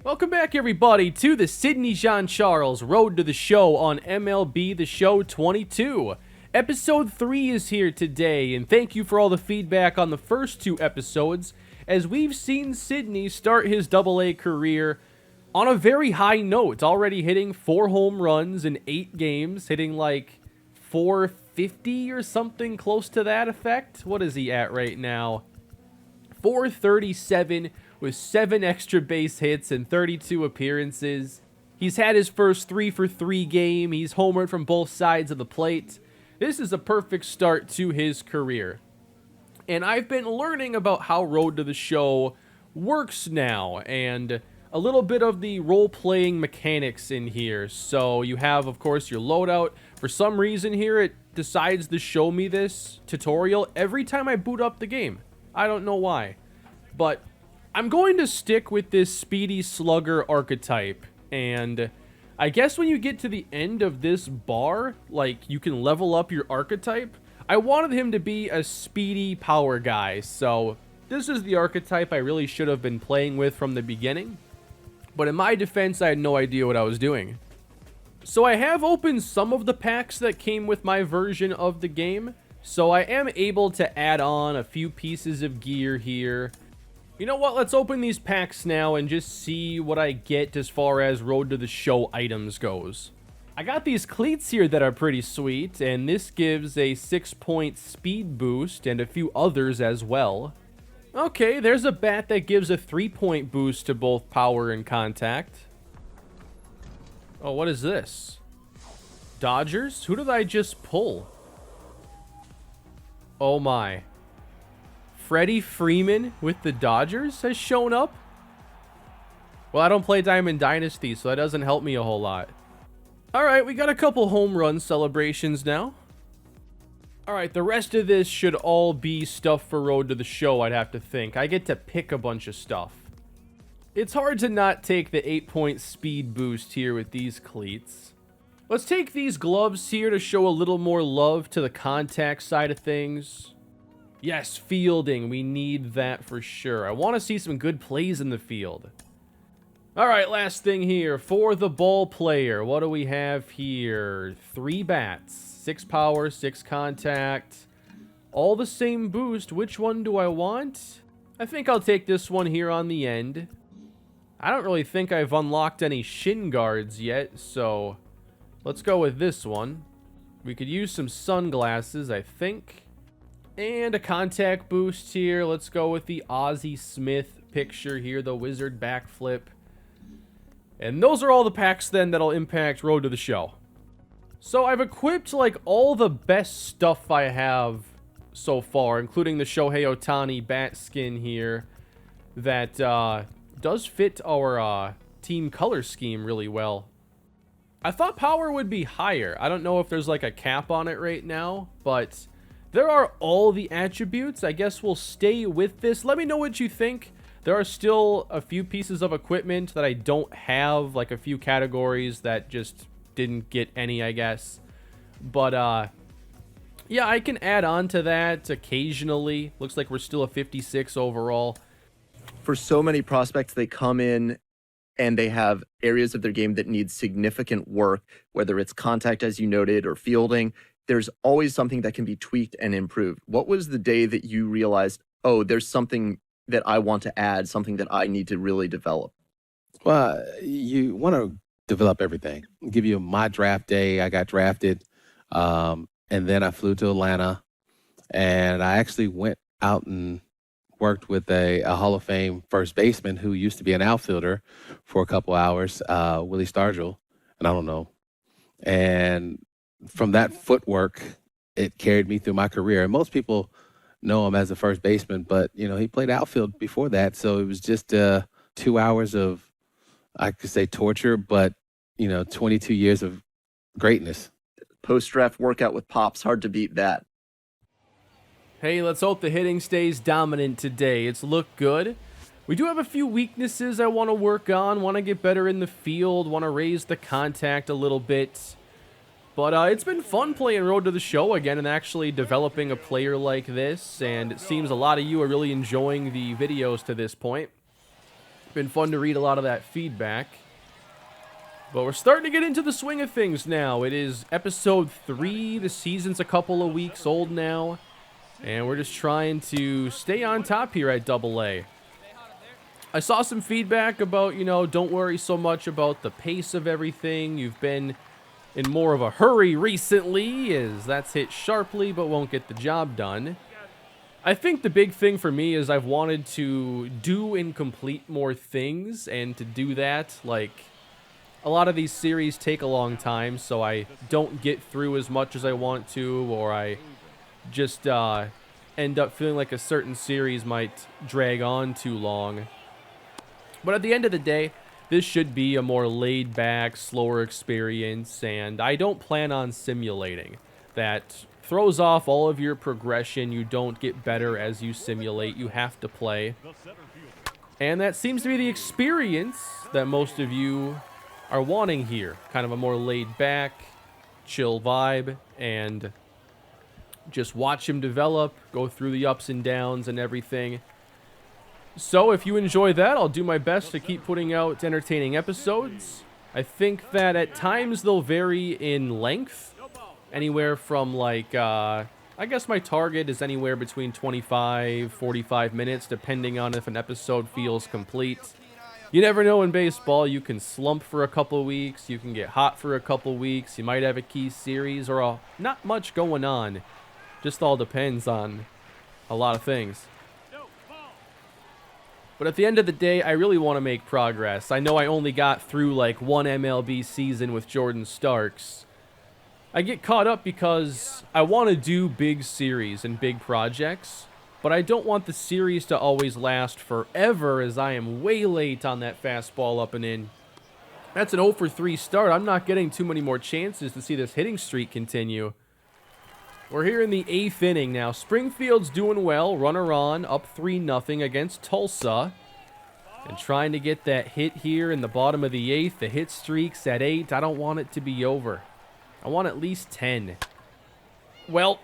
Welcome back, everybody, to the Sidney Jean-Charles Road to the Show on MLB The Show 22. Episode 3 is here today, and thank you for all the feedback on the first 2 episodes, as we've seen Sidney start his AA career on a very high note, already hitting 4 home runs in 8 games, hitting like 450 or something close to that effect. What is he at right now? 437 with 7 extra base hits and 32 appearances. He's had his first 3-for-3 game. He's homered from both sides of the plate. This is a perfect start to his career. And I've been learning about how Road to the Show works now, and a little bit of the role-playing mechanics in here. So you have, of course, your loadout. For some reason here, it decides to show me this tutorial every time I boot up the game. I don't know why. But I'm going to stick with this speedy slugger archetype, and I guess when you get to the end of this bar, like, you can level up your archetype. I wanted him to be a speedy power guy, so this is the archetype I really should have been playing with from the beginning. But in my defense, I had no idea what I was doing. So I have opened some of the packs that came with my version of the game, so I am able to add on a few pieces of gear here. You know what, let's open these packs now and just see what I get as far as Road to the Show items goes. I got these cleats here that are pretty sweet, and this gives a 6-point speed boost and a few others as well. Okay, there's a bat that gives a 3-point boost to both power and contact. Oh, what is this? Dodgers? Who did I just pull? Oh my. Freddie Freeman with the Dodgers has shown up? Well, I don't play Diamond Dynasty, so that doesn't help me a whole lot. Alright, we got a couple home run celebrations now. Alright, the rest of this should all be stuff for Road to the Show, I'd have to think. I get to pick a bunch of stuff. It's hard to not take the 8-point speed boost here with these cleats. Let's take these gloves here to show a little more love to the contact side of things. Yes, fielding. We need that for sure. I want to see some good plays in the field. Alright, last thing here. For the ball player, what do we have here? 3 bats. 6 power, 6 contact. All the same boost. Which one do I want? I think I'll take this one here on the end. I don't really think I've unlocked any shin guards yet, so let's go with this one. We could use some sunglasses, I think. And a contact boost here. Let's go with the Ozzie Smith picture here, the wizard backflip. And those are all the packs then that'll impact Road to the Show. So I've equipped like all the best stuff I have so far, including the Shohei Ohtani bat skin here that does fit our team color scheme really well. I thought power would be higher. I don't know if there's like a cap on it right now, but there are all the attributes. I guess we'll stay with this. Let me know what you think. There are still a few pieces of equipment that I don't have, like a few categories that just didn't get any, I guess. But, yeah, I can add on to that occasionally. Looks like we're still a 56 overall. For so many prospects, they come in and they have areas of their game that need significant work, whether it's contact, as you noted, or fielding. There's always something that can be tweaked and improved. What was the day that you realized, oh, there's something that I want to add, something that I need to really develop? Well, you want to develop everything. I'll give you my draft day. I got drafted, and then I flew to Atlanta, and I actually went out and worked with a Hall of Fame first baseman who used to be an outfielder for a couple hours, Willie Stargell, and I don't know. And from that footwork, it carried me through my career. And most people know him as a first baseman, but, you know, he played outfield before that. So it was just 2 hours of, I could say, torture, but, you know, 22 years of greatness. Post-draft workout with Pops, hard to beat that. Hey, let's hope the hitting stays dominant today. It's looked good. We do have a few weaknesses I want to work on. Want to get better in the field. Want to raise the contact a little bit. But it's been fun playing Road to the Show again and actually developing a player like this. And it seems a lot of you are really enjoying the videos to this point. Been fun to read a lot of that feedback. But we're starting to get into the swing of things now. It is episode 3. The season's a couple of weeks old now. And we're just trying to stay on top here at AA. I saw some feedback about, don't worry so much about the pace of everything. You've been in more of a hurry recently, as that's hit sharply but won't get the job done. I think the big thing for me is I've wanted to do and complete more things, and to do that, like, a lot of these series take a long time, so I don't get through as much as I want to, or I just end up feeling like a certain series might drag on too long. But at the end of the day, this should be a more laid-back, slower experience, and I don't plan on simulating. That throws off all of your progression. You don't get better as you simulate. You have to play. And that seems to be the experience that most of you are wanting here. Kind of a more laid-back, chill vibe, and just watch him develop, go through the ups and downs and everything. So if you enjoy that, I'll do my best to keep putting out entertaining episodes. I think that at times they'll vary in length. Anywhere from like, I guess my target is anywhere between 25, 45 minutes, depending on if an episode feels complete. You never know in baseball. You can slump for a couple weeks. You can get hot for a couple weeks. You might have a key series or not much going on. Just all depends on a lot of things. But at the end of the day, I really want to make progress. I know I only got through like one MLB season with Jordan Starks. I get caught up because I want to do big series and big projects, but I don't want the series to always last forever, as I am way late on that fastball up and in. That's an 0 for 3 start. I'm not getting too many more chances to see this hitting streak continue. We're here in the 8th inning now. Springfield's doing well. Runner on, up 3-0 against Tulsa. And trying to get that hit here in the bottom of the 8th. The hit streak's at 8. I don't want it to be over. I want at least 10. Well,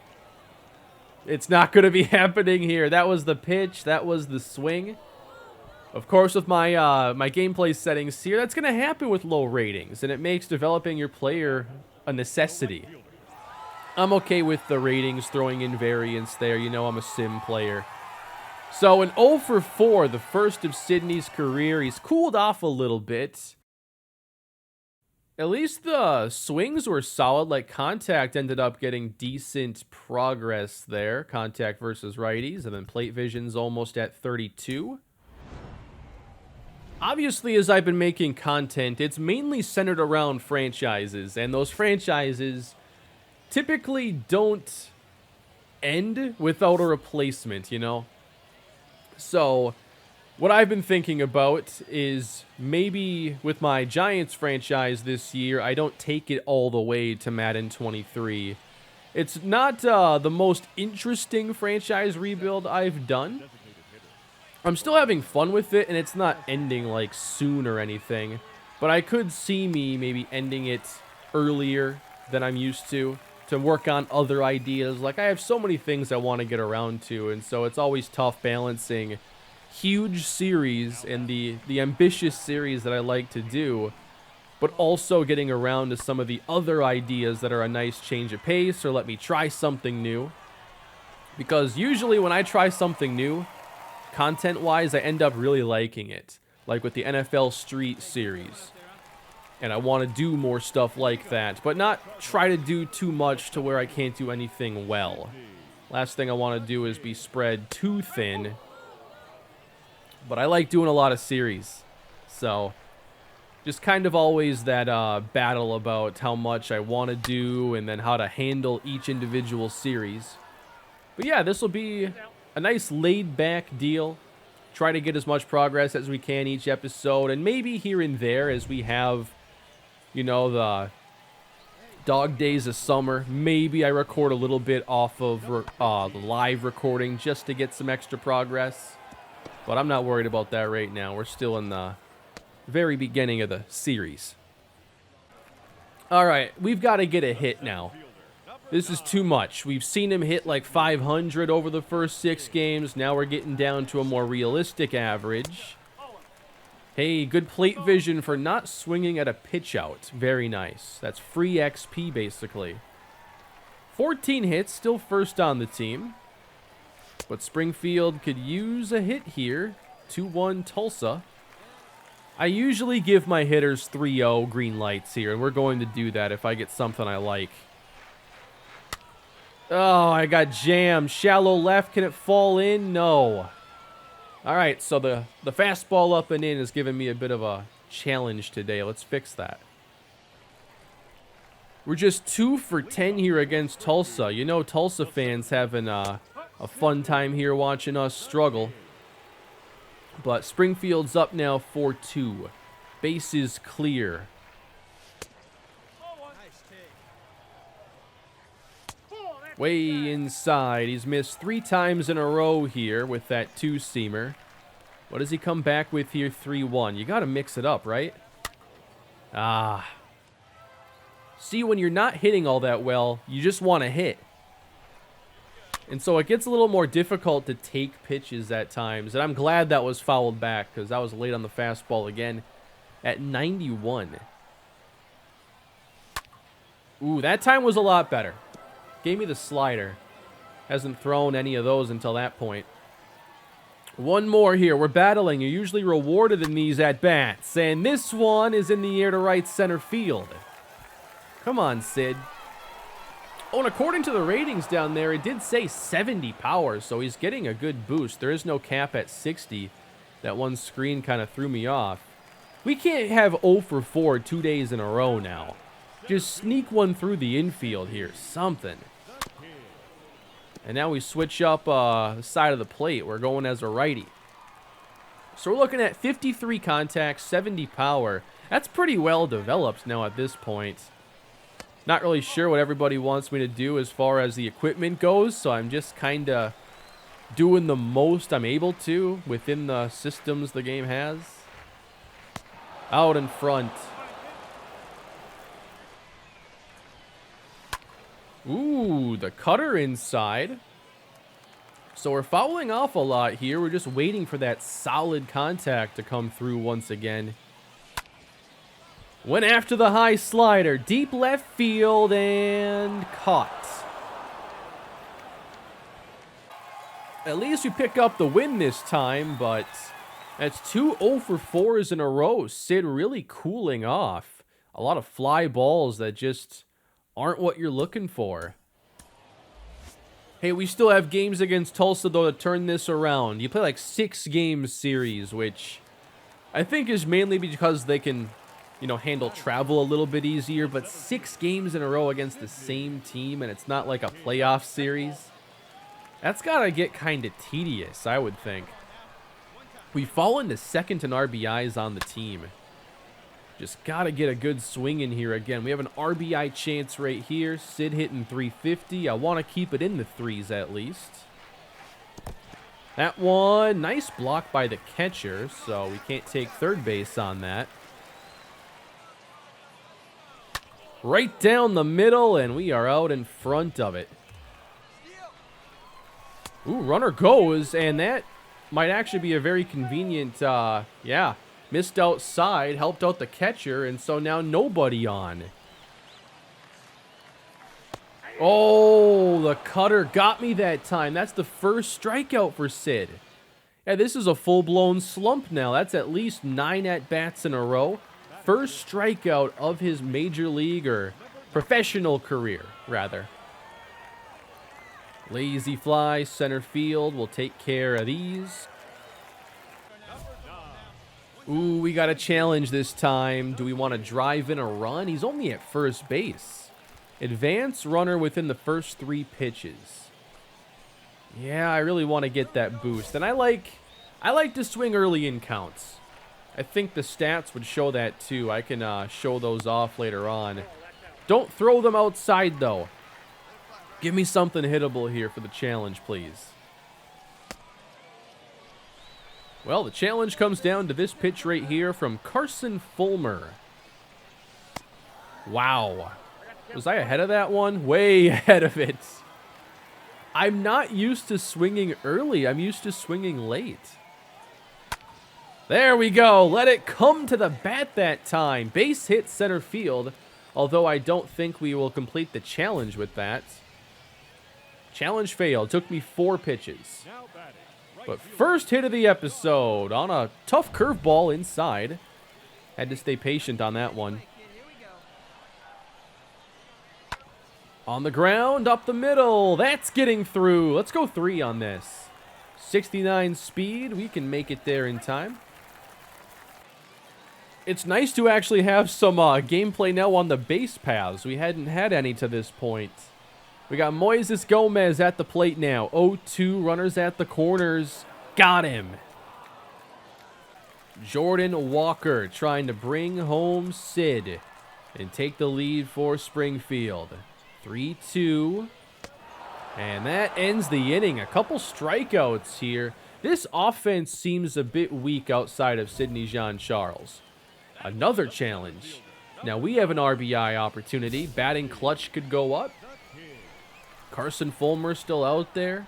it's not going to be happening here. That was the pitch. That was the swing. Of course, with my my gameplay settings here, that's going to happen with low ratings. And it makes developing your player a necessity. I'm okay with the ratings, throwing in variance there. I'm a sim player. So an 0 for 4, the first of Sydney's career. He's cooled off a little bit. At least the swings were solid. Like, contact ended up getting decent progress there. Contact versus righties. And then plate vision's almost at 32. Obviously, as I've been making content, it's mainly centered around franchises. And those franchises typically don't end without a replacement, So, what I've been thinking about is maybe with my Giants franchise this year, I don't take it all the way to Madden 23. It's not the most interesting franchise rebuild I've done. I'm still having fun with it, and it's not ending like soon or anything. But I could see me maybe ending it earlier than I'm used to work on other ideas. Like, I have so many things I want to get around to, and so it's always tough balancing huge series and the ambitious series that I like to do, but also getting around to some of the other ideas that are a nice change of pace or let me try something new. Because usually when I try something new, content-wise, I end up really liking it. Like with the NFL Street series. And I want to do more stuff like that, but not try to do too much to where I can't do anything well. Last thing I want to do is be spread too thin. But I like doing a lot of series. So, just kind of always that battle about how much I want to do and then how to handle each individual series. But yeah, this will be a nice laid-back deal. Try to get as much progress as we can each episode, and maybe here and there as we have, the dog days of summer, maybe I record a little bit off of the live recording just to get some extra progress. But I'm not worried about that right now. We're still in the very beginning of the series. All right, we've got to get a hit now. This is too much. We've seen him hit like 500 over the first 6 games. Now we're getting down to a more realistic average. Hey, good plate vision for not swinging at a pitch out. Very nice. That's free XP, basically. 14 hits, still first on the team. But Springfield could use a hit here. 2-1 Tulsa. I usually give my hitters 3-0 green lights here, and we're going to do that if I get something I like. Oh, I got jammed. Shallow left. Can it fall in? No. All right, so the fastball up and in is giving me a bit of a challenge today. Let's fix that. We're just 2 for 10 here against Tulsa. You know, Tulsa fans having a fun time here watching us struggle. But Springfield's up now 4-2. Bases clear. Way inside. He's missed 3 times in a row here with that 2-seamer. What does he come back with here? 3-1. You got to mix it up, right? Ah. See, when you're not hitting all that well, you just want to hit. And so it gets a little more difficult to take pitches at times. And I'm glad that was fouled back because I was late on the fastball again at 91. Ooh, that time was a lot better. Gave me the slider. Hasn't thrown any of those until that point. One more here. We're battling. You're usually rewarded in these at-bats. And this one is in the air to right center field. Come on, Sid. Oh, and according to the ratings down there, it did say 70 power, so he's getting a good boost. There is no cap at 60. That one screen kind of threw me off. We can't have 0 for 4 2 days in a row now. Just sneak one through the infield here. Something. And now we switch up the side of the plate. We're going as a righty. So we're looking at 53 contacts, 70 power. That's pretty well developed now at this point. Not really sure what everybody wants me to do as far as the equipment goes, so I'm just kind of doing the most I'm able to within the systems the game has. Out in front. Ooh, the cutter inside. So we're fouling off a lot here. We're just waiting for that solid contact to come through once again. Went after the high slider. Deep left field and caught. At least we pick up the win this time, but that's 2 0 for 4s in a row. Sid really cooling off. A lot of fly balls that just aren't what you're looking for. Hey, we still have games against Tulsa, though, to turn this around. You play like 6-game series, which I think is mainly because they can, you know, handle travel a little bit easier. But 6 games in a row against the same team, and it's not like a playoff series. That's got to get kind of tedious, I would think. We've fallen to second in RBIs on the team. Just got to get a good swing in here again. We have an RBI chance right here. Sid hitting 350. I want to keep it in the 3s at least. That one, nice block by the catcher, so we can't take third base on that. Right down the middle, and we are out in front of it. Ooh, runner goes, and that might actually be a very convenient, yeah. Missed outside, helped out the catcher, and so now nobody on. Oh, the cutter got me that time. That's the first strikeout for Sid. Yeah, this is a full-blown slump now. That's at least 9 at-bats in a row. First strikeout of his major league or professional career, rather. Lazy fly, center field. We'll take care of these. Ooh, we got a challenge this time. Do we want to drive in a run? He's only at first base. Advance runner within the first 3 pitches. Yeah, I really want to get that boost. And I like to swing early in counts. I think the stats would show that too. I can show those off later on. Don't throw them outside though. Give me something hittable here for the challenge, please. Well, the challenge comes down to this pitch right here from Carson Fulmer. Wow. Was I ahead of that one? Way ahead of it. I'm not used to swinging early. I'm used to swinging late. There we go. Let it come to the bat that time. Base hit center field, although I don't think we will complete the challenge with that. Challenge failed. Took me 4 pitches. But first hit of the episode on a tough curveball inside. Had to stay patient on that one. On the ground, up the middle. That's getting through. Let's go 3 on this. 69 speed. We can make it there in time. It's nice to actually have some gameplay now on the base paths. We hadn't had any to this point. We got Moises Gomez at the plate now. 0-2 runners at the corners. Got him. Jordan Walker trying to bring home Sid and take the lead for Springfield. 3-2. And that ends the inning. A couple strikeouts here. This offense seems a bit weak outside of Sidney Jean-Charles. Another challenge. Now we have an RBI opportunity. Batting clutch could go up. Carson Fulmer still out there.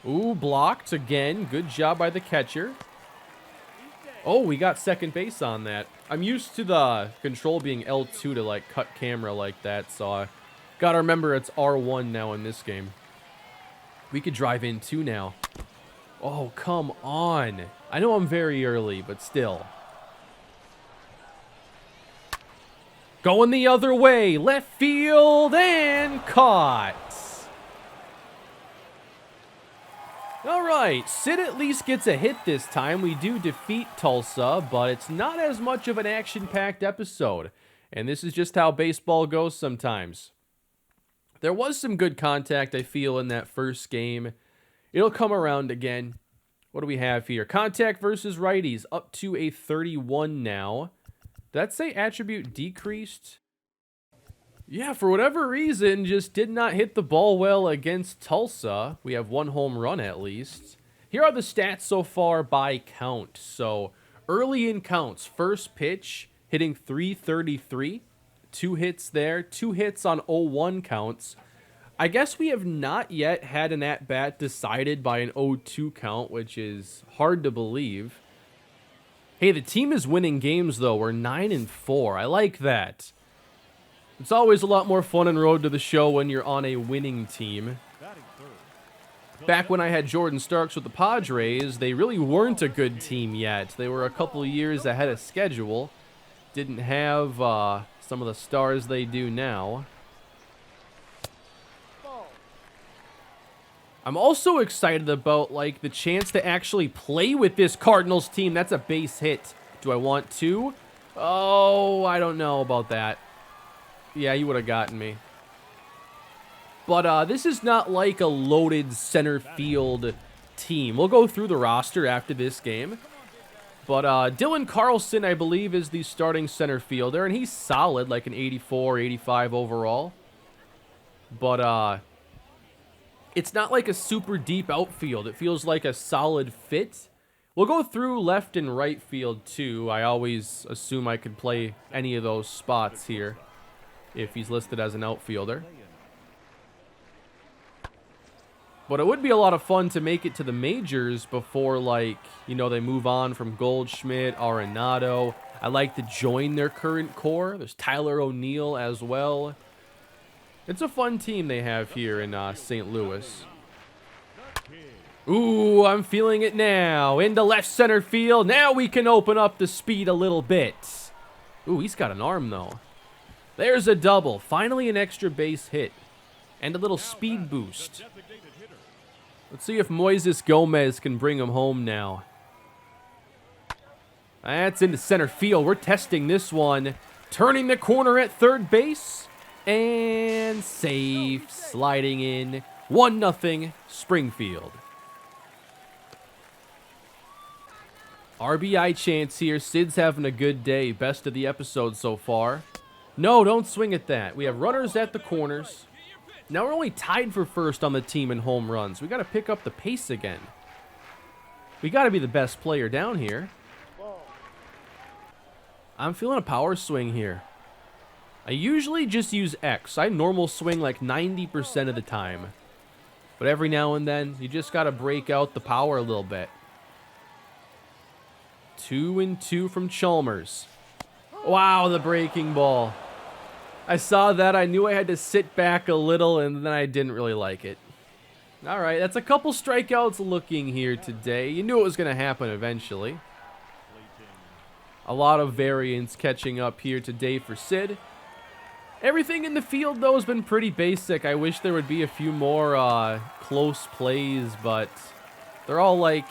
Ooh, blocked again. Good job by the catcher. Oh, we got second base on that. I'm used to the control being L2 to like cut camera like that, so I gotta remember it's R1 now in this game. We could drive in 2 now. Oh, come on. I know I'm very early, but still. Going the other way. Left field and caught. All right. Sid at least gets a hit this time. We do defeat Tulsa, but it's not as much of an action-packed episode. And this is just how baseball goes sometimes. There was some good contact, I feel, in that first game. It'll come around again. What do we have here? Contact versus righties, up to a 31 now. Did that say attribute decreased? Yeah, for whatever reason, just did not hit the ball well against Tulsa. We have 1 home run at least. Here are the stats so far by count. So, early in counts, first pitch, hitting .333. 2 hits there, 2 hits on 0-1 counts. I guess we have not yet had an at-bat decided by an 0-2 count, which is hard to believe. Hey, the team is winning games, though. We're 9-4. I like that. It's always a lot more fun on Road to the Show when you're on a winning team. Back when I had Jordan Starks with the Padres, they really weren't a good team yet. They were a couple years ahead of schedule. Didn't have some of the stars they do now. I'm also excited about, like, the chance to actually play with this Cardinals team. That's a base hit. Do I want to? Oh, I don't know about that. Yeah, you would have gotten me. But this is not like a loaded center field team. We'll go through the roster after this game. But Dylan Carlson, I believe, is the starting center fielder, and he's solid, like an 84, 85 overall. But it's not like a super deep outfield. It feels like a solid fit. We'll go through left and right field, too. I always assume I could play any of those spots here if he's listed as an outfielder. But it would be a lot of fun to make it to the majors before, like, you know, they move on from Goldschmidt, Arenado. I like to join their current core. There's Tyler O'Neill as well. It's a fun team they have here in St. Louis. Ooh, I'm feeling it now. Into left center field. Now we can open up the speed a little bit. Ooh, he's got an arm, though. There's a double. Finally an extra base hit. And a little speed boost. Let's see if Moises Gomez can bring him home now. That's into center field. We're testing this one. Turning the corner at third base. And safe. Sliding in. 1-0 Springfield. RBI chance here. Sid's having a good day. Best of the episode so far. No, don't swing at that. We have runners at the corners. Now we're only tied for first on the team in home runs. We got to pick up the pace again. We got to be the best player down here. I'm feeling a power swing here. I usually just use X. I normal swing like 90% of the time. But every now and then, you just got to break out the power a little bit. 2-2 from Chalmers. Wow, the breaking ball. I saw that. I knew I had to sit back a little, and then I didn't really like it. All right, that's a couple strikeouts looking here today. You knew it was going to happen eventually. A lot of variance catching up here today for Sid. Everything in the field, though, has been pretty basic. I wish there would be a few more close plays, but they're all like,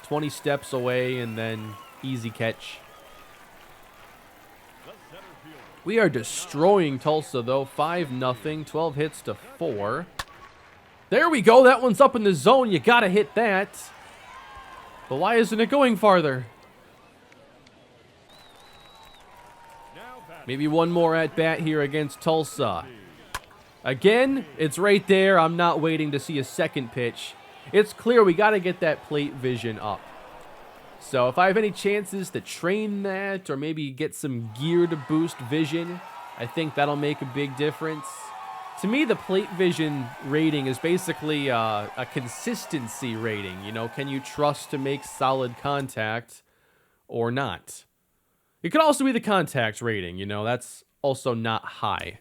20 steps away and then easy catch. We are destroying Tulsa, though. 5-0, 12 hits to 4. There we go. That one's up in the zone. You got to hit that. But why isn't it going farther? Maybe one more at bat here against Tulsa. Again, it's right there. I'm not waiting to see a second pitch. It's clear we got to get that plate vision up. So if I have any chances to train that or maybe get some gear to boost vision, I think that'll make a big difference. To me, the plate vision rating is basically a consistency rating. Can you trust to make solid contact or not? It could also be the contact rating. That's also not high.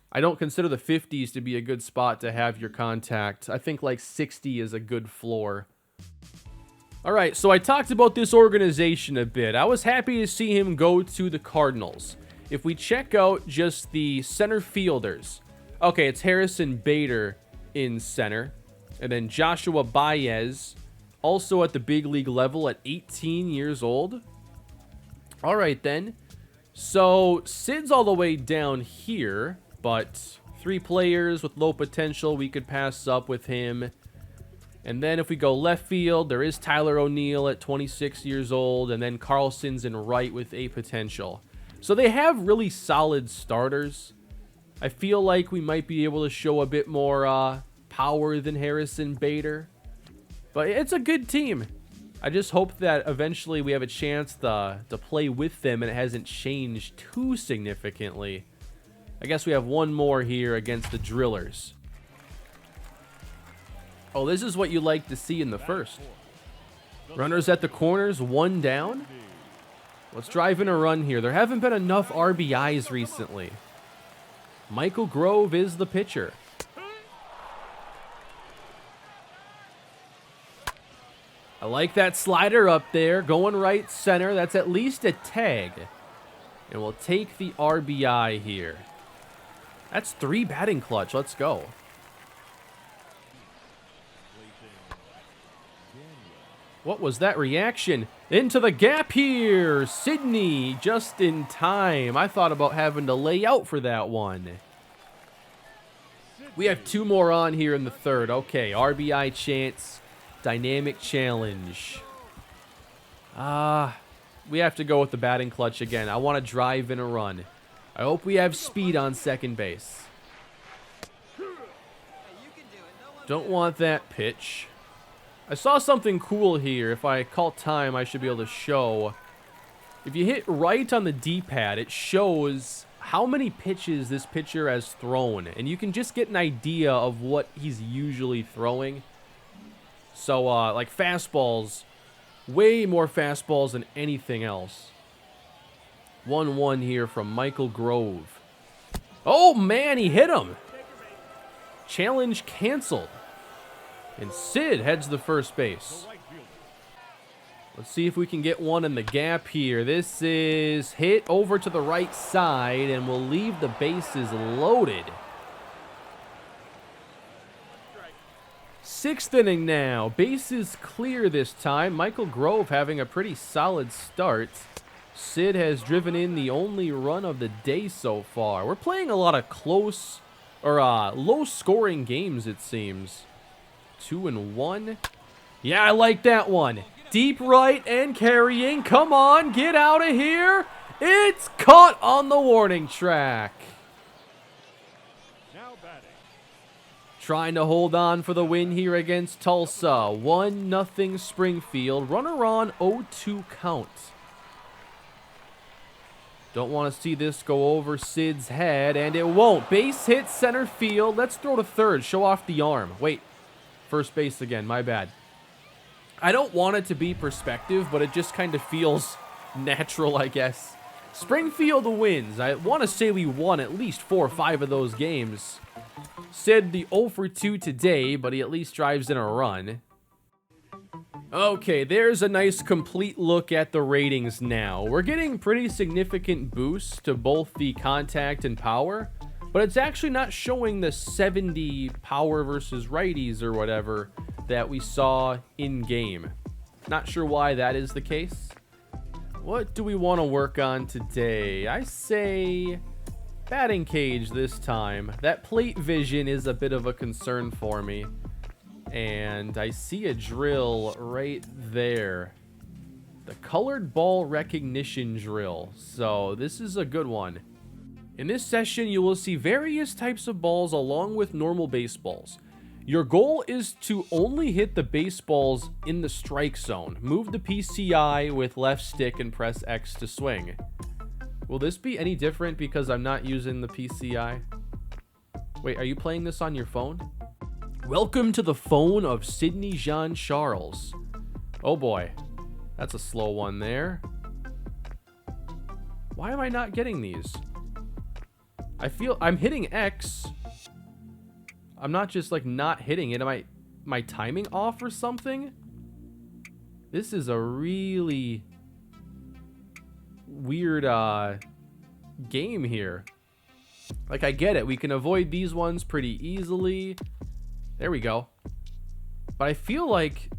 I don't consider the 50s to be a good spot to have your contact. I think like 60 is a good floor. All right, so I talked about this organization a bit. I was happy to see him go to the Cardinals. If we check out just the center fielders, okay, it's Harrison Bader in center, and then Joshua Baez, also at the big league level at 18 years old. All right, then. So Sid's all the way down here, but 3 players with low potential we could pass up with him. And then if we go left field, there is Tyler O'Neill at 26 years old, and then Carlson's in right with a potential. So they have really solid starters. I feel like we might be able to show a bit more power than Harrison Bader. But it's a good team. I just hope that eventually we have a chance to play with them and it hasn't changed too significantly. I guess we have one more here against the Drillers. Oh, this is what you like to see in the first. Runners at the corners, 1 down. Let's drive in a run here. There haven't been enough RBIs recently. Michael Grove is the pitcher. I like that slider up there, going right center. That's at least a tag. And we'll take the RBI here. That's 3 batting clutch. Let's go. What was that reaction? Into the gap here. Sydney just in time. I thought about having to lay out for that one. We have 2 more on here in the third. Okay, RBI chance. Dynamic challenge. We have to go with the batting clutch again. I want to drive in a run. I hope we have speed on second base. Don't want that pitch. I saw something cool here. If I call time, I should be able to show. If you hit right on the D-pad, it shows how many pitches this pitcher has thrown. And you can just get an idea of what he's usually throwing. So, like fastballs, way more fastballs than anything else. 1-1 here from Michael Grove. Oh, man, he hit him. Challenge canceled. And Sid heads to first base. Let's see if we can get one in the gap here. This is hit over to the right side, and we'll leave the bases loaded. 6th inning now. Bases clear this time. Michael Grove having a pretty solid start. Sid has driven in the only run of the day so far. We're playing a lot of close or low-scoring games, it seems. 2-1. Yeah, I like that one. Deep right and carrying. Come on, get out of here. It's caught on the warning track. Trying to hold on for the win here against Tulsa. 1-0 Springfield. Runner on 0-2 count. Don't want to see this go over Sid's head, and it won't. Base hit center field. Let's throw to third. Show off the arm. Wait. First base again. My bad. I don't want it to be perspective, but it just kind of feels natural, I guess. Springfield wins. I want to say we won at least 4 or 5 of those games. Sid the 0 for 2 today, but he at least drives in a run. Okay, there's a nice complete look at the ratings now. We're getting pretty significant boosts to both the contact and power, but it's actually not showing the 70 power versus righties or whatever that we saw in game. Not sure why that is the case. What do we want to work on today? I say batting cage this time. That plate vision is a bit of a concern for me. And I see a drill right there. The colored ball recognition drill. So this is a good one. In this session, you will see various types of balls along with normal baseballs. Your goal is to only hit the baseballs in the strike zone. Move the PCI with left stick and press X to swing. Will this be any different because I'm not using the PCI? Wait, are you playing this on your phone? Welcome to the phone of Sidney Jean Charles. Oh boy, that's a slow one there. Why am I not getting these? I feel I'm hitting X. I'm not just like not hitting it. Am my timing off or something? This is a really weird game here. Like, I get it. We can avoid these ones pretty easily. There we go. But I feel like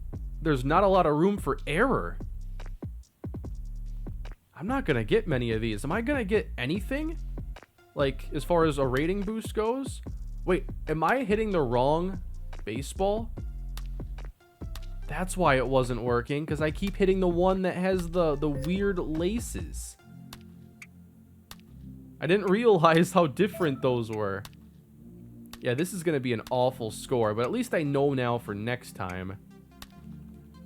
there's not a lot of room for error. I'm not going to get many of these. Am I going to get anything? Like, as far as a rating boost goes? Wait, am I hitting the wrong baseball? That's why it wasn't working, because I keep hitting the one that has the weird laces. I didn't realize how different those were. Yeah, this is going to be an awful score, but at least I know now for next time.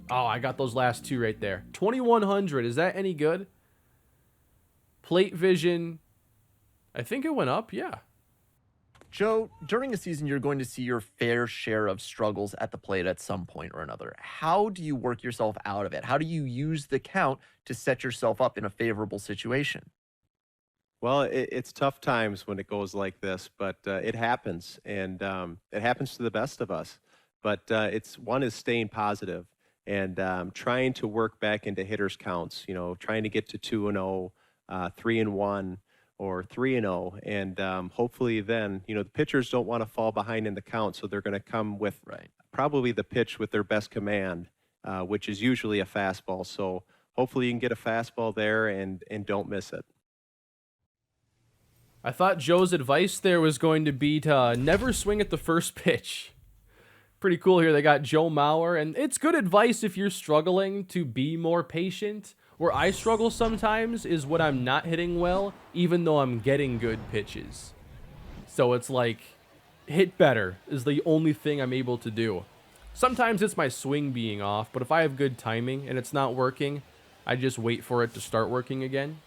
Oh, I got those last 2 right there. 2100, is that any good? Plate vision, I think it went up, yeah. Joe, during a season, you're going to see your fair share of struggles at the plate at some point or another. How do you work yourself out of it? How do you use the count to set yourself up in a favorable situation? Well, it's tough times when it goes like this, but it happens, and it happens to the best of us. But one is staying positive and trying to work back into hitters counts. You know, trying to get to 2-0, 3-1, or 3-0, and hopefully then, you know, the pitchers don't want to fall behind in the count, so they're going to come with probably the pitch with their best command, which is usually a fastball. So hopefully you can get a fastball there and don't miss it. I thought Joe's advice there was going to be to never swing at the first pitch. Pretty cool here. They got Joe Mauer, and it's good advice if you're struggling to be more patient. Where I struggle sometimes is when I'm not hitting well, even though I'm getting good pitches. So it's like, hit better is the only thing I'm able to do. Sometimes it's my swing being off, but if I have good timing and it's not working, I just wait for it to start working again.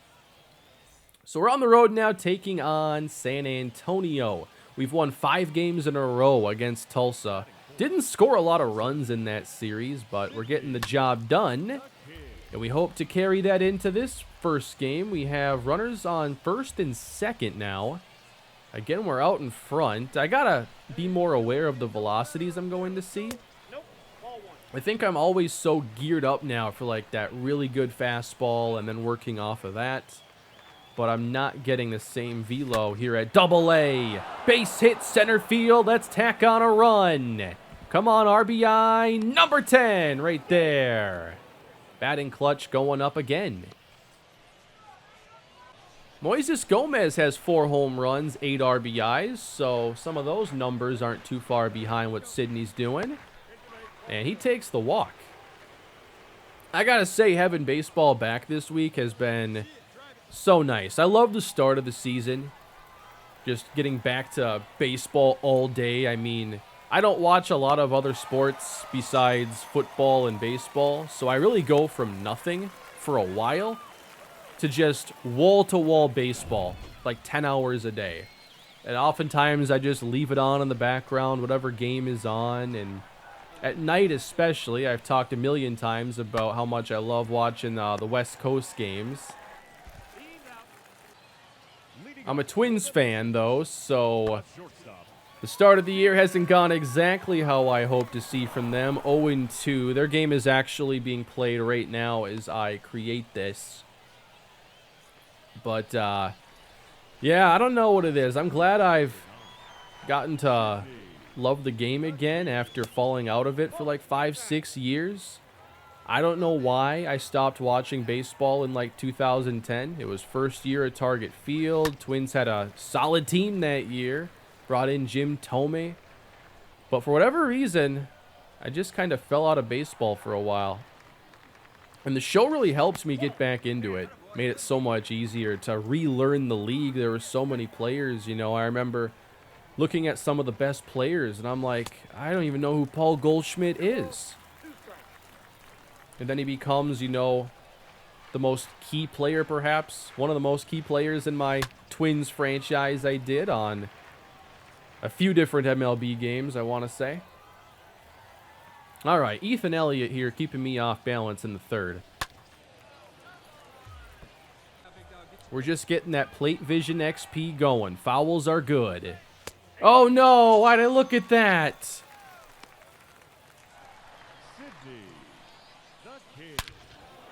So we're on the road now taking on San Antonio. We've won 5 games in a row against Tulsa. Didn't score a lot of runs in that series, but we're getting the job done. And we hope to carry that into this first game. We have runners on first and second now. Again, we're out in front. I gotta be more aware of the velocities I'm going to see. I think I'm always so geared up now for like that really good fastball and then working off of that. But I'm not getting the same velo here at Double-A. Base hit center field. Let's tack on a run. Come on, RBI number 10 right there. Batting clutch going up again. Moises Gomez has 4 home runs, 8 RBIs, so some of those numbers aren't too far behind what Sidney's doing. And he takes the walk. I gotta say, having baseball back this week has been so nice. I love the start of the season. Just getting back to baseball all day. I mean, I don't watch a lot of other sports besides football and baseball, so I really go from nothing for a while to just wall-to-wall baseball, like 10 hours a day. And oftentimes I just leave it on in the background, whatever game is on, and At night especially, I've talked a million times about how much I love watching the West Coast games. I'm a Twins fan, though, so the start of the year hasn't gone exactly how I hoped to see from them. 0-2. Their game is actually being played right now as I create this. But, yeah, I don't know what it is. I'm glad I've gotten to love the game again after falling out of it for like 5-6 years. I don't know why I stopped watching baseball in like 2010. It was first year at Target Field. Twins had a solid team that year. Brought in Jim Thome. But for whatever reason, I just kind of fell out of baseball for a while. And the show really helped me get back into it. Made it so much easier to relearn the league. There were so many players, you know. I remember looking at some of the best players, and I'm like, I don't even know who Paul Goldschmidt is. And then he becomes, you know, the most key player, perhaps. One of the most key players in my Twins franchise I did on a few different MLB games, I want to say. All right, Ethan Elliott here keeping me off balance in the third. We're just getting that plate vision XP going. Fouls are good. Oh, no. Why'd I look at that?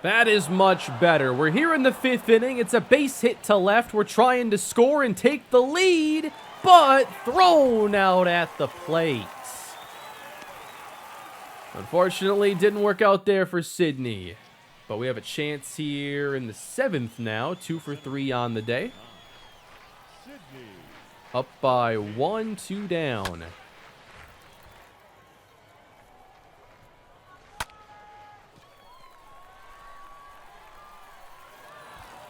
That is much better. We're here in the fifth inning. It's a base hit to left. We're trying to score and take the lead, but thrown out at the plate. Unfortunately, didn't work out there for Sydney. But we have a chance here in the seventh now. 2 for 3 on the day. Up by 1, 2 down.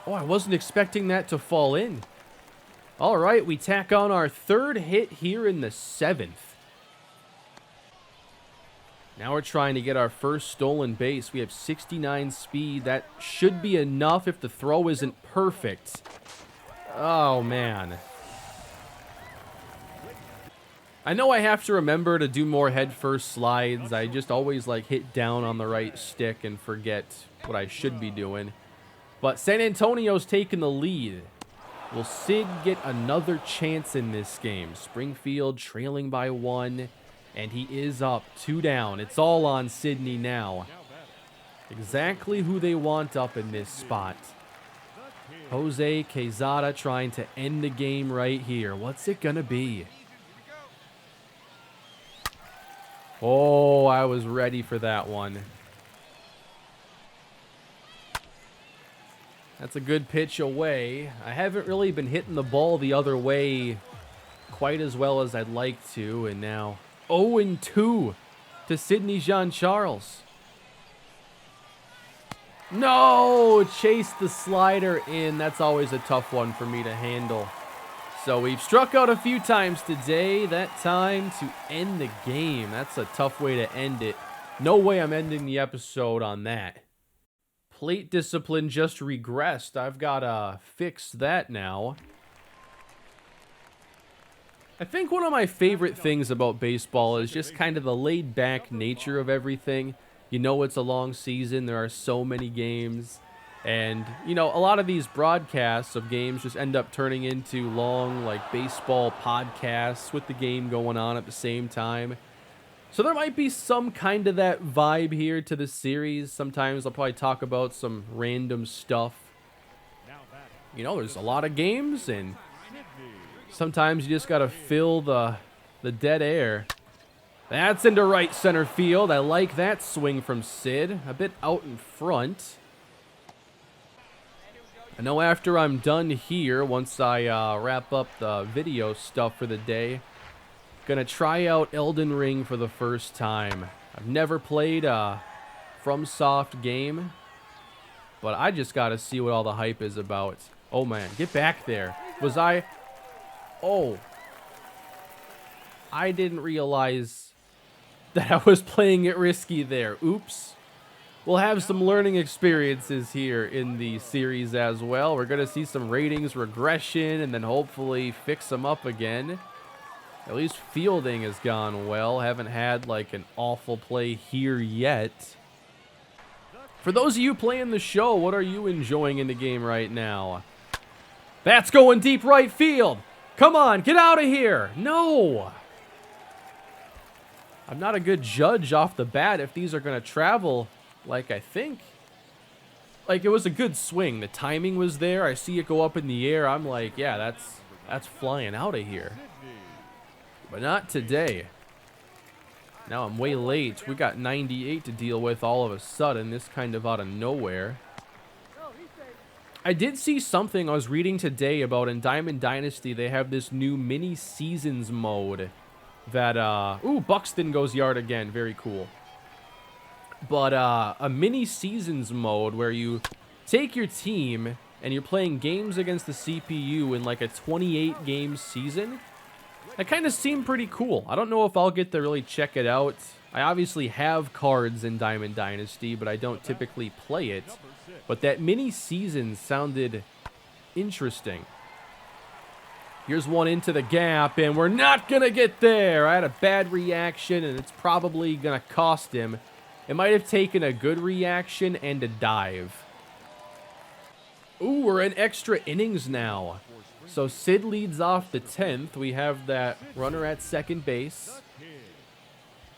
Oh, I wasn't expecting that to fall in. All right, we tack on our third hit here in the seventh. Now we're trying to get our first stolen base. We have 69 speed. That should be enough if the throw isn't perfect. Oh, man. I know I have to remember to do more head-first slides. I just always like hit down on the right stick and forget what I should be doing. But San Antonio's taking the lead. Will Sid get another chance in this game? Springfield trailing by 1, and he is up 2 down. It's all on Sydney now. Exactly who they want up in this spot. Jose Quezada trying to end the game right here. What's it gonna be? Oh, I was ready for that one. That's a good pitch away. I haven't really been hitting the ball the other way quite as well as I'd like to. And now 0-2 to Sidney Jean-Charles. No! Chased the slider in. That's always a tough one for me to handle. So we've struck out a few times today. That time to end the game. That's a tough way to end it. No way I'm ending the episode on that. Plate discipline just regressed. I've got to fix that now. I think one of my favorite things about baseball is just kind of the laid-back nature of everything. You know it's a long season. There are so many games. And, you know, a lot of these broadcasts of games just end up turning into long, like, baseball podcasts with the game going on at the same time. So there might be some kind of that vibe here to the series. Sometimes I'll probably talk about some random stuff. You know, there's a lot of games, and sometimes you just got to fill the dead air. That's into right center field. I like that swing from Sid. A bit out in front. I know after I'm done here, once I wrap up the video stuff for the day, gonna try out Elden Ring for the first time. I've never played a FromSoft game, but I just gotta see what all the hype is about. Oh man, get back there. Was I... Oh. I didn't realize that I was playing it risky there. Oops. We'll have some learning experiences here in the series as well. We're gonna see some ratings regression and then hopefully fix them up again. At least fielding has gone well. Haven't had like an awful play here yet. For those of you playing the show, what are you enjoying in the game right now? That's going deep right field. Come on, get out of here. No. I'm not a good judge off the bat if these are going to travel like I think. Like, it was a good swing. The timing was there. I see it go up in the air. I'm like, yeah, that's flying out of here. But not today. Now I'm way late. We got 98 to deal with all of a sudden. This kind of out of nowhere. I did see something I was reading today about in Diamond Dynasty. They have this new mini seasons mode that, ooh, Buxton goes yard again. Very cool. But a mini seasons mode where you take your team and you're playing games against the CPU in like a 28 game season. That kind of seemed pretty cool. I don't know if I'll get to really check it out. I obviously have cards in Diamond Dynasty, but I don't typically play it. But that mini season sounded interesting. Here's one into the gap, and we're not going to get there. I had a bad reaction, and it's probably going to cost him. It might have taken a good reaction and a dive. Ooh, we're in extra innings now. So Sid leads off the 10th. We have that runner at second base.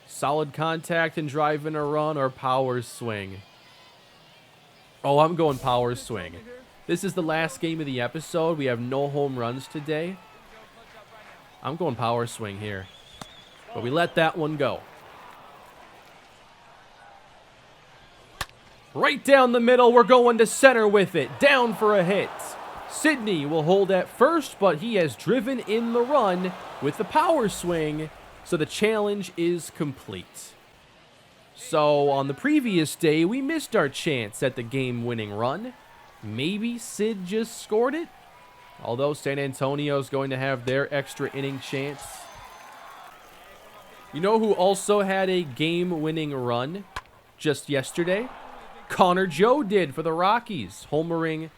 Solid contact and driving a run or power swing. Oh, I'm going power swing. This is the last game of the episode. We have no home runs today. I'm going power swing here. But we let that one go. Right down the middle, we're going to center with it. Down for a hit. Sydney will hold at first, but he has driven in the run with the power swing, so the challenge is complete. So on the previous day, we missed our chance at the game-winning run. Maybe Sid just scored it? Although San Antonio's going to have their extra inning chance. You know who also had a game-winning run just yesterday? Connor Joe did for the Rockies, homering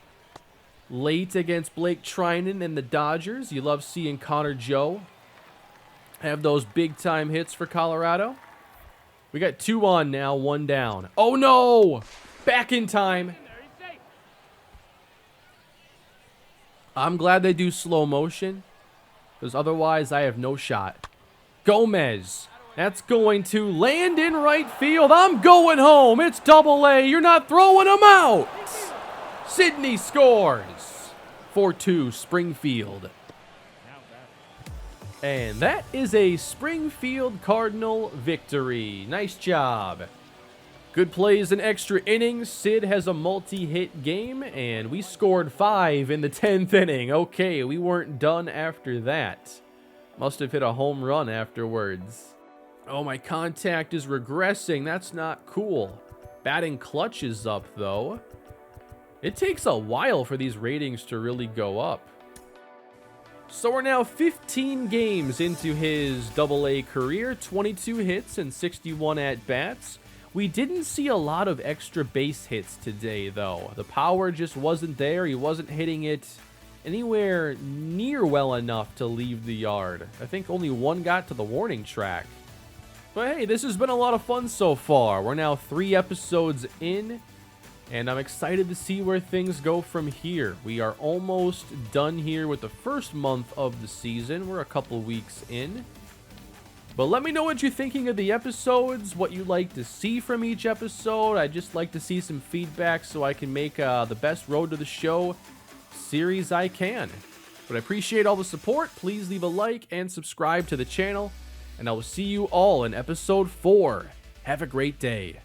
late against Blake Trinan and the Dodgers. You love seeing Connor Joe have those big-time hits for Colorado. We got 2 on now, 1 down. Oh, no! Back in time. I'm glad they do slow motion, because otherwise I have no shot. Gomez. That's going to land in right field. I'm going home. It's Double-A. You're not throwing them out. Sydney scores. 4-2 Springfield. And that is a Springfield Cardinal victory. Nice job. Good plays in extra innings. Sid has a multi-hit game, and we scored 5 in the 10th inning. Okay, we weren't done after that. Must have hit a home run afterwards. Oh, my contact is regressing. That's not cool. Batting clutch is up, though. It takes a while for these ratings to really go up. So we're now 15 games into his Double-A career, 22 hits and 61 at-bats. We didn't see a lot of extra base hits today, though. The power just wasn't there. He wasn't hitting it anywhere near well enough to leave the yard. I think only 1 got to the warning track. But hey, this has been a lot of fun so far. We're now 3 episodes in, and I'm excited to see where things go from here. We are almost done here with the first month of the season. We're a couple weeks in. But let me know what you're thinking of the episodes, what you'd like to see from each episode. I'd just like to see some feedback so I can make the best Road to the Show series I can. But I appreciate all the support. Please leave a like and subscribe to the channel. And I will see you all in episode 4. Have a great day.